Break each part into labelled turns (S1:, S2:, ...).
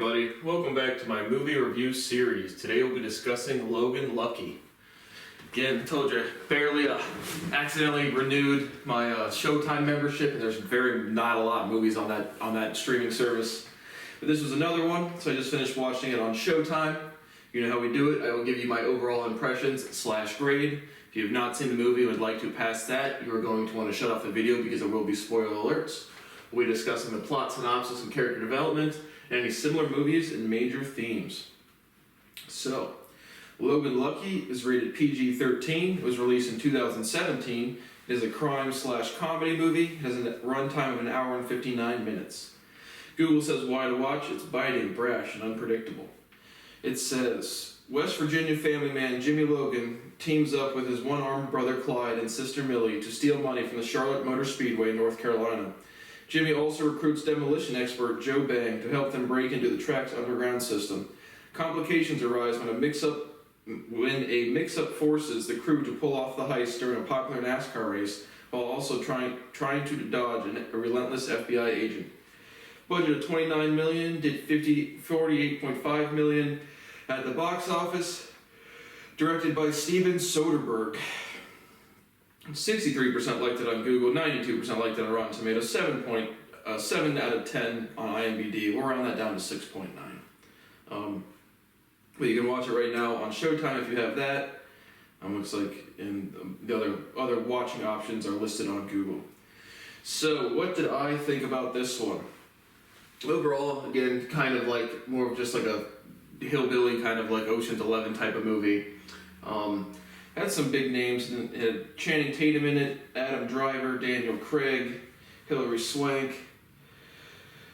S1: everybody, welcome back to my movie review series. Today we'll be discussing Logan Lucky. Again, I told you, barely accidentally renewed my Showtime membership, and there's not a lot of movies on that streaming service. But this was another one, so I just finished watching it on Showtime. You know how we do it. I will give you my overall impressions / grade. If you have not seen the movie and would like to pass that, you are going to want to shut off the video because there will be spoiler alerts. We'll be discussing the plot synopsis and character development, and any similar movies and major themes. So, Logan Lucky is rated PG-13. It was released in 2017. It is a crime / comedy movie. It has a runtime of 1 hour and 59 minutes. Google says why to watch. It's biting, brash, and unpredictable. It says, West Virginia family man Jimmy Logan teams up with his one-armed brother Clyde and sister Millie to steal money from the Charlotte Motor Speedway, North Carolina. Jimmy also recruits demolition expert Joe Bang to help them break into the track's underground system. Complications arise when a mix-up forces the crew to pull off the heist during a popular NASCAR race, while also trying to dodge a relentless FBI agent. Budget of $29 million, did $48.5 million at the box office. Directed by Steven Soderbergh. 63% liked it on Google, 92% liked it on Rotten Tomatoes, 7 out of 10 on IMDb. We'll round that down to 6.9. But you can watch it right now on Showtime if you have that. Looks like the other watching options are listed on Google. So, what did I think about this one? Overall, again, kind of like more of just like a hillbilly, kind of like Ocean's 11 type of movie. Had some big names. It had Channing Tatum in it, Adam Driver, Daniel Craig, Hilary Swank.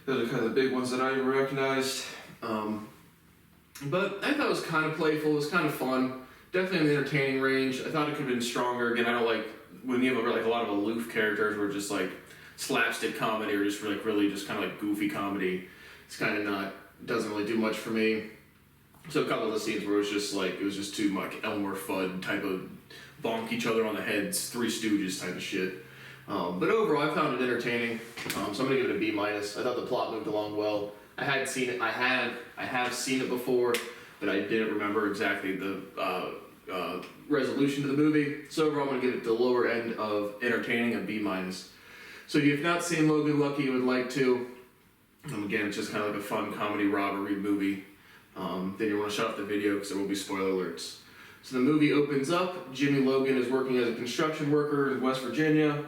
S1: Those are kind of the big ones that I recognized. But I thought it was kind of playful. It was kind of fun. Definitely in the entertaining range. I thought it could have been stronger. Again, I don't like when you have like a lot of aloof characters where just like slapstick comedy or just like really just kind of like goofy comedy. It's kind of doesn't really do much for me. So a couple of the scenes where it was just too much Elmer Fudd type of bonk each other on the heads, Three Stooges type of shit. But overall, I found it entertaining. So I'm gonna give it a B-. I thought the plot moved along well. I have seen it before, but I didn't remember exactly the resolution to the movie. So overall, I'm gonna give it the lower end of entertaining, a B-. So if you have not seen Logan Lucky, you would like to. Again, it's just kind of like a fun comedy robbery movie. Then you want to shut off the video because there will be spoiler alerts. So the movie opens up. Jimmy Logan is working as a construction worker in West Virginia.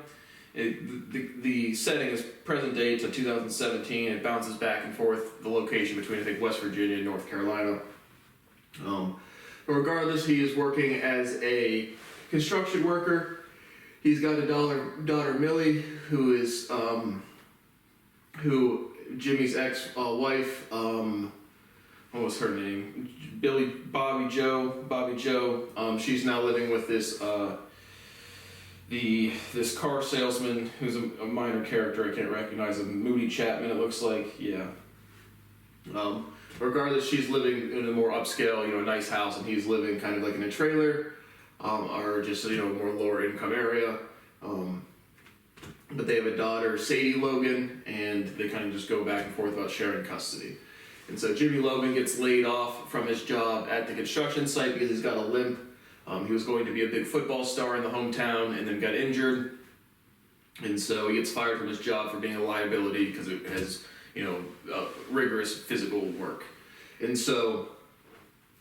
S1: The setting is present day, it's 2017. It bounces back and forth, the location between, I think, West Virginia and North Carolina. But regardless, he is working as a construction worker. He's got a daughter Millie, who is Jimmy's ex-wife, what was her name? Bobby Jo. She's now living with this this car salesman who's a minor character. I can't recognize him. Moody Chapman, it looks like. Yeah. Regardless, she's living in a more upscale, a nice house, and he's living kind of like in a trailer, or just more lower income area. But they have a daughter, Sadie Logan, and they kind of just go back and forth about sharing custody. And so Jimmy Logan gets laid off from his job at the construction site because he's got a limp. He was going to be a big football star in the hometown and then got injured. And so he gets fired from his job for being a liability because it has, rigorous physical work. And so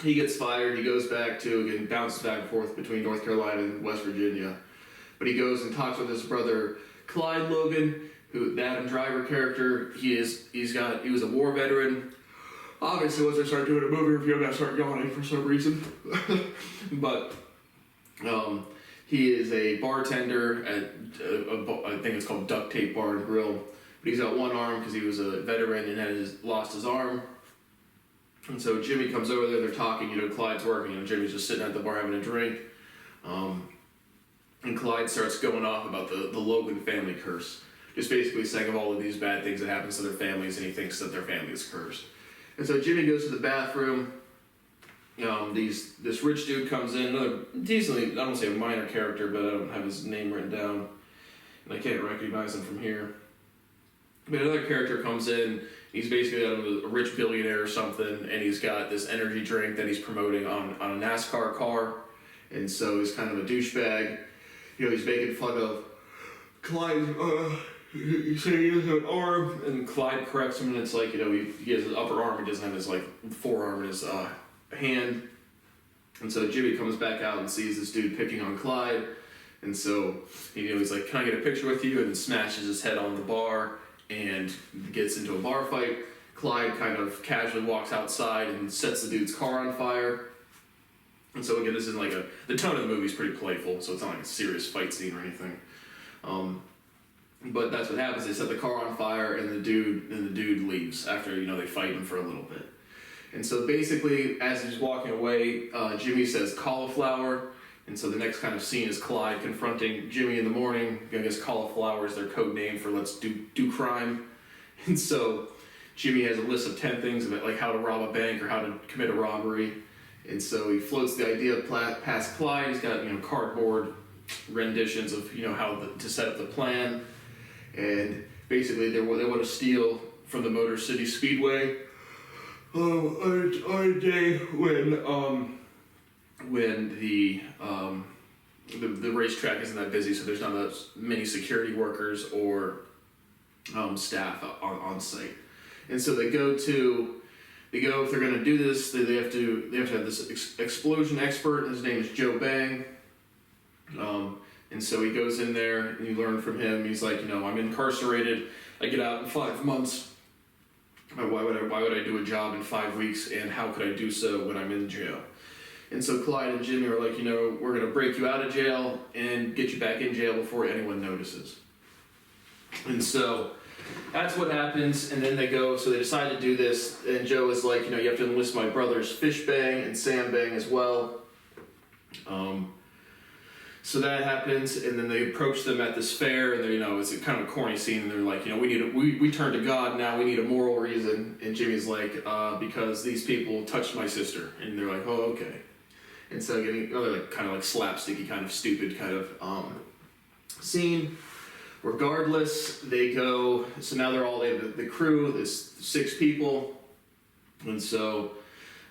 S1: he gets fired. He goes back bounces back and forth between North Carolina and West Virginia. But he goes and talks with his brother Clyde Logan, who the Adam Driver character. He was a war veteran. Obviously, once I start doing a movie review, I'm going to start yawning for some reason. But he is a bartender at, I think it's called Duct Tape Bar and Grill. But he's got one arm because he was a veteran and lost his arm. And so Jimmy comes over there, they're talking, Clyde's working, Jimmy's just sitting at the bar having a drink. And Clyde starts going off about the Logan family curse. Just basically saying of all of these bad things that happens to their families, and he thinks that their family is cursed. And so Jimmy goes to the bathroom. This rich dude comes in, another decently, I don't say a minor character, but I don't have his name written down, and I can't recognize him from here. But another character comes in, He's basically a rich billionaire or something, and he's got this energy drink that he's promoting on a NASCAR car, and so he's kind of a douchebag. He's making fun of Clyde. He's saying he doesn't have an arm, and Clyde corrects him, and it's like, he has his upper arm, he doesn't have his forearm in his hand. And so Jimmy comes back out and sees this dude picking on Clyde, and so he's like, "Can I get a picture with you?" And then smashes his head on the bar and gets into a bar fight. Clyde kind of casually walks outside and sets the dude's car on fire. And so again, this is the tone of the movie is pretty playful, so it's not like a serious fight scene or anything. But that's what happens. They set the car on fire, and the dude leaves after they fight him for a little bit. And so basically, as he's walking away, Jimmy says cauliflower. And so the next kind of scene is Clyde confronting Jimmy in the morning. I guess cauliflower is their code name for let's do crime. And so Jimmy has a list of 10 things about how to rob a bank or how to commit a robbery. And so he floats the idea past Clyde. He's got cardboard renditions of how to set up the plan. And basically they want to steal from the Motor City Speedway on a day when the racetrack isn't that busy, so there's not as many security workers or staff on site. And so if they're going to do this, they have to have this explosion expert. His name is Joe Bang. And so he goes in there, and you learn from him. He's like, I'm incarcerated. I get out in 5 months. Why would I do a job in 5 weeks, and how could I do so when I'm in jail? And so Clyde and Jimmy are like, we're going to break you out of jail and get you back in jail before anyone notices. And so that's what happens, and then they decide to do this, and Joe is like, you have to enlist my brothers Fish Bang and Sam Bang as well. So that happens, and then they approach them at this fair, and it's a kind of a corny scene, and they're like, we turn to God now, we need a moral reason. And Jimmy's like, because these people touched my sister. And they're like, oh, okay. And so getting another kind of slapsticky, kind of stupid kind of scene. Regardless, they go, so now they have the crew, there's 6 people. And so,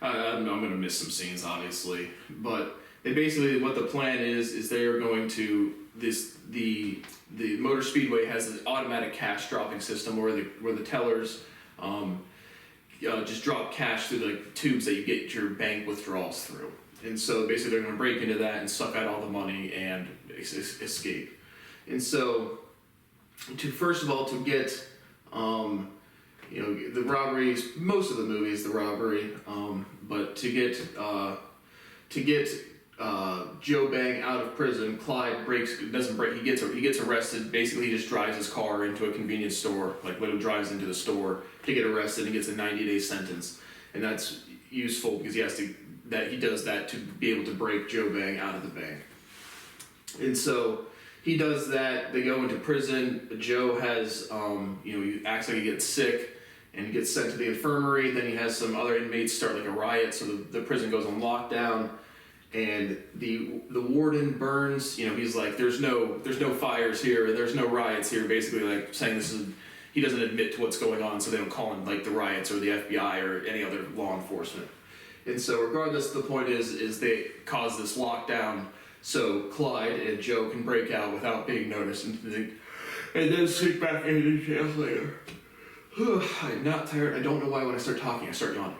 S1: I'm going to miss some scenes, obviously, but and basically what the plan is they are going to the Motor Speedway has this automatic cash dropping system where the tellers just drop cash through the tubes that you get your bank withdrawals through. And so basically they're going to break into that and suck out all the money and escape. And so to get the robberies, most of the movie is the robbery, but to get Joe Bang out of prison, Clyde he gets arrested. Basically, he just drives his car into a convenience store, literally drives into the store to get arrested and gets a 90-day sentence. And that's useful because he does that to be able to break Joe Bang out of the bank. And so he does that. They go into prison. Joe has, he acts like he gets sick and he gets sent to the infirmary. Then he has some other inmates start a riot, so the prison goes on lockdown. And the warden Burns, he's like, there's no fires here, there's no riots here, basically saying he doesn't admit to what's going on, so they don't call him the riots or the FBI or any other law enforcement. And so regardless, the point is they cause this lockdown so Clyde and Joe can break out without being noticed and then sneak back into jail later. I'm not tired. I don't know why when I start talking I start yawning.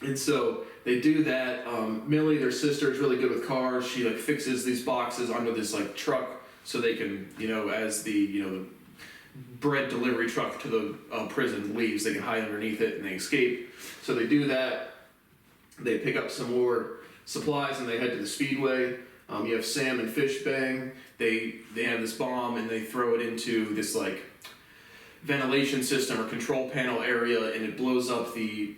S1: And so they do that. Millie, their sister, is really good with cars. She fixes these boxes onto this truck so they can, as the bread delivery truck to the prison leaves, they can hide underneath it and they escape. So they do that. They pick up some more supplies and they head to the speedway. You have Sam and Fish Bang. They have this bomb and they throw it into this ventilation system or control panel area, and it blows up the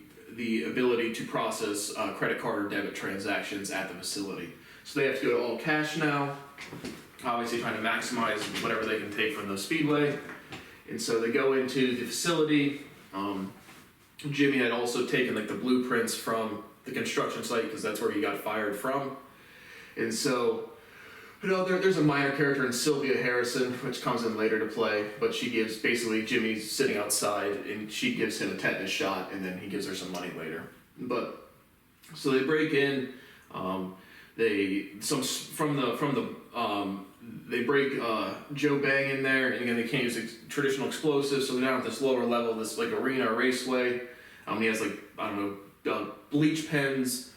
S1: ability to process credit card or debit transactions at the facility. So they have to go to all cash now, obviously trying to maximize whatever they can take from the speedway. And so they go into the facility. Jimmy had also taken the blueprints from the construction site because that's where he got fired from. And so No, there's a minor character in Sylvia Harrison, which comes in later to play, but she gives, basically, Jimmy's sitting outside, and she gives him a tetanus shot, and then he gives her some money later. But, so they break in, they break Joe Bang in there, and again, they can't use traditional explosives, so they're down at this lower level, this, like, arena or raceway. He has, like, I don't know, bleach pens,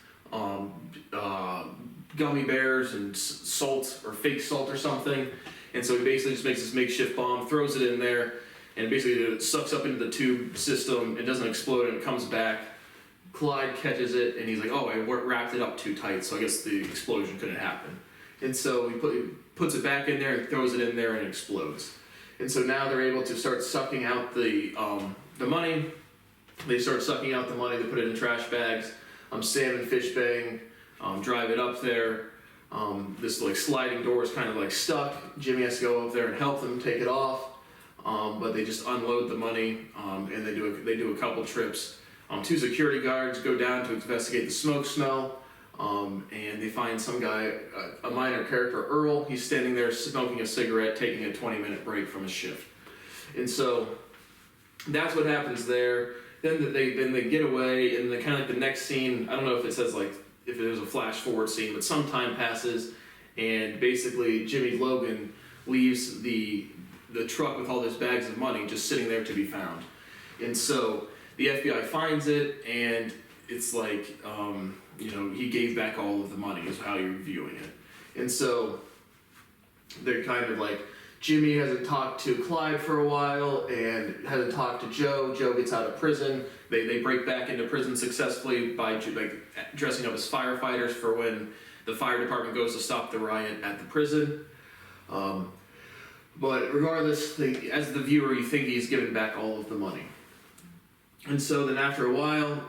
S1: gummy bears and salt or fake salt or something, and so he basically just makes this makeshift bomb, throws it in there, and basically it sucks up into the tube system. It doesn't explode, and it comes back. Clyde catches it, and he's like, "Oh, I wrapped it up too tight, so I guess the explosion couldn't happen." And so he puts it back in there and throws it in there, and it explodes. And so now they're able to start sucking out the money. They start sucking out the money. They put it in trash bags. Sam and Fishbang drive it up there. This like sliding door is kind of like stuck. Jimmy has to go up there and help them take it off. But they just unload the money, and they do a couple trips. Two security guards go down to investigate the smoke smell, and they find some guy, a minor character, Earl. He's standing there smoking a cigarette, taking a 20-minute break from his shift. And so that's what happens there. Then they get away, and then kind of like the next scene, I don't know if it says like if there's a flash forward scene, but some time passes, and basically Jimmy Logan leaves the truck with all those bags of money just sitting there to be found. And so the FBI finds it, and it's like, he gave back all of the money is how you're viewing it. And so they're kind of like, Jimmy hasn't talked to Clyde for a while and hasn't talked to Joe. Joe gets out of prison. They break back into prison successfully by dressing up as firefighters for when the fire department goes to stop the riot at the prison. But regardless, as the viewer, you think he's given back all of the money. And so then after a while,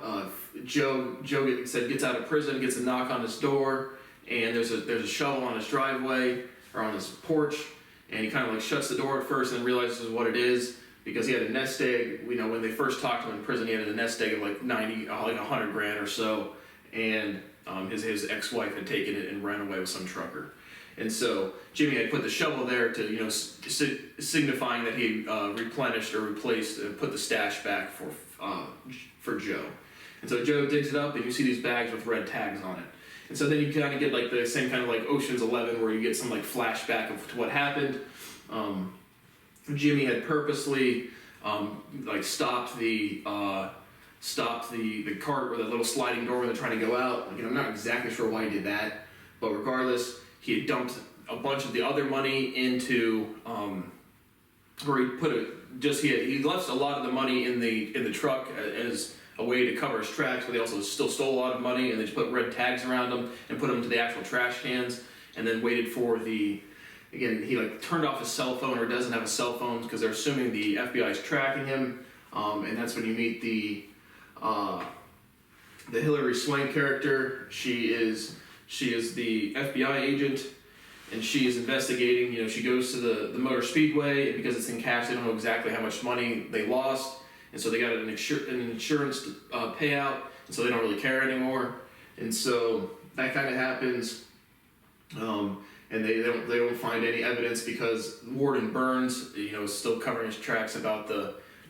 S1: Joe gets out of prison, gets a knock on his door, and there's a shovel on his driveway or on his porch. And he kind of like shuts the door at first and then realizes what it is, because he had a nest egg. When they first talked to him in prison, he had a nest egg of like 100 grand or so, and his ex-wife had taken it and ran away with some trucker. And so Jimmy had put the shovel there to signifying that he replenished or replaced and put the stash back for Joe. And so Joe digs it up, and you see these bags with red tags on it. And so then you kind of get like the same kind of like Ocean's 11, where you get some like flashback to what happened. Jimmy had purposely stopped the cart or the little sliding door where they're trying to go out. I'm not exactly sure why he did that, but regardless, he had dumped a bunch of the other money into where he left a lot of the money in the truck as a way to cover his tracks, but they also still stole a lot of money, and they just put red tags around them and put them into the actual trash cans, and then waited for he turned off his cell phone, or doesn't have a cell phone, because they're assuming the FBI is tracking him, and that's when you meet the Hilary Swank character. She is the FBI agent, and she is investigating. She goes to the motor speedway, and because it's in cash, they don't know exactly how much money they lost. And so they got an insurance payout, and so they don't really care anymore. And so that kind of happens, and they don't find any evidence, because Warden Burns, is still covering his tracks about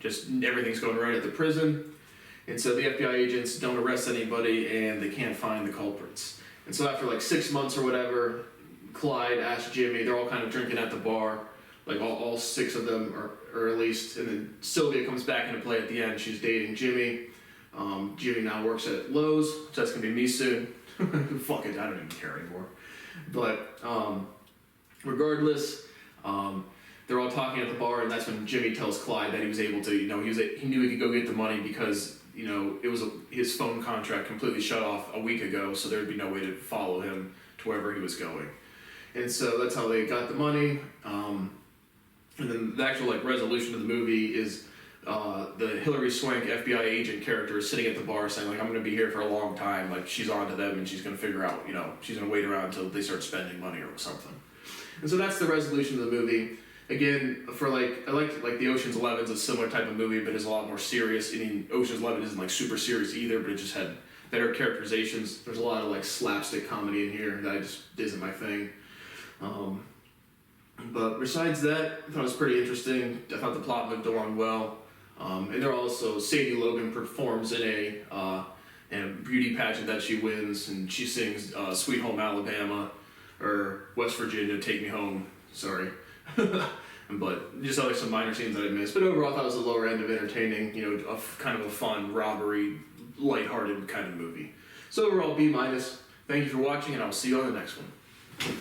S1: everything's going right at the prison. And so the FBI agents don't arrest anybody, and they can't find the culprits. And so after like 6 months or whatever, Clyde asks Jimmy. They're all kind of drinking at the bar, like all 6 of them, or at least, and then Sylvia comes back into play at the end. She's dating Jimmy. Jimmy now works at Lowe's, so that's gonna be me soon. Fuck it, I don't even care anymore. But regardless, they're all talking at the bar, and that's when Jimmy tells Clyde that he was able to, he knew he could go get the money because it was his phone contract completely shut off a week ago, so there would be no way to follow him to wherever he was going. And so that's how they got the money. And then the actual resolution of the movie is the Hilary Swank FBI agent character is sitting at the bar saying I'm going to be here for a long time. She's on to them, and she's going to figure out, she's going to wait around until they start spending money or something. And so that's the resolution of the movie. Again, for I like the Ocean's 11 is a similar type of movie, but it's a lot more serious. Ocean's 11 isn't super serious either, but it just had better characterizations. There's a lot of slapstick comedy in here that just isn't my thing. But besides that, I thought it was pretty interesting. I thought the plot moved along well. And there also, Sadie Logan performs in a beauty pageant that she wins, and she sings Sweet Home Alabama, or West Virginia, Take Me Home, sorry. But just like some minor scenes that I missed. But overall, I thought it was the lower end of entertaining, kind of a fun, robbery, lighthearted kind of movie. So overall, B-. Thank you for watching, and I'll see you on the next one.